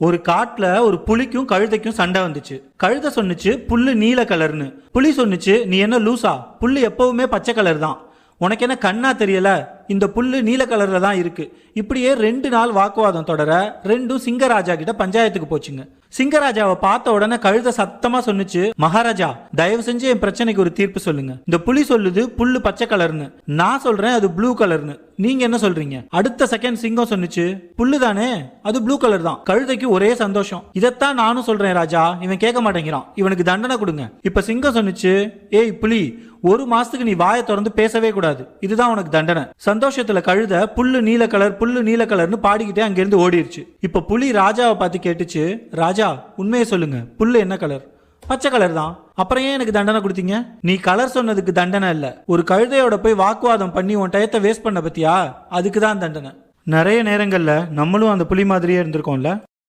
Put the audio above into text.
ஒரு காட்டுல ஒரு புலிக்கும் கழுதைக்கும் சண்டை வந்துச்சு. கழுதை சொன்னுச்சு புல்லு நீல கலர்னு. புலி சொன்னுச்சு நீ என்ன லூசா, புல்லு எப்பவுமே பச்சை கலர் தான், உனக்கு என்ன கண்ணா தெரியல, இந்த புல்லு நீல கலர்ல தான் இருக்கு. இப்படியே 2 நாள் வாக்குவாதம் தொடர ரெண்டும் சிங்கராஜா கிட்ட பஞ்சாயத்துக்கு போச்சுங்க. சிங்கராஜாவை பார்த்த உடனே கழுத சத்தமா சொன்னுச்சு, மகாராஜா தயவு செஞ்சு என் பிரச்சனைக்கு ஒரு தீர்ப்பு சொல்லுங்க. இந்த புலி சொல்லுது புல்லு பச்சை கலர்னு, நான் சொல்றேன் அது ப்ளூ கலர்னு, நீங்க என்ன சொல்றீங்க? அடுத்த செகண்ட் சிங்கம் சொன்னுச்சு புல்லு தானே அது ப்ளூ கலர் தான். கழுதைக்கு ஒரே சந்தோஷம். இதைத்தான் நானும் சொல்றேன் ராஜா, இவன் கேட்க மாட்டேங்கிறான், இவனுக்கு தண்டனை கொடுங்க. இப்ப சிங்கம் சொன்னுச்சு, ஏய் புலி, 1 மாசத்துக்கு நீ வாயை திறந்து பேசவே கூடாது, இதுதான் உனக்கு தண்டனை. சந்தோஷத்துல கழுத புல்லு நீல கலர் புல்லு நீல கலர்னு பாடிக்கிட்டே அங்கிருந்து ஓடிடுச்சு. இப்ப புலி ராஜாவை பார்த்து கேட்டுச்சு, ராஜா உண்மையை சொல்லுங்க, புல்லு என்ன கலர்? பச்சை கலர் தான். அப்புறம் ஏன் எனக்கு தண்டனை கொடுத்தீங்க? நீ கலர் சொன்னதுக்கு தண்டனை இல்ல, ஒரு கழுதையோட போய் வாக்குவாதம் பண்ணி உன் டயத்தை வேஸ்ட் பண்ண பத்தியா, அதுக்கு தான் தண்டனை. நிறைய நேரங்கள்ல நம்மளும் அந்த புலி மாதிரியே இருந்திருக்கோம்ல.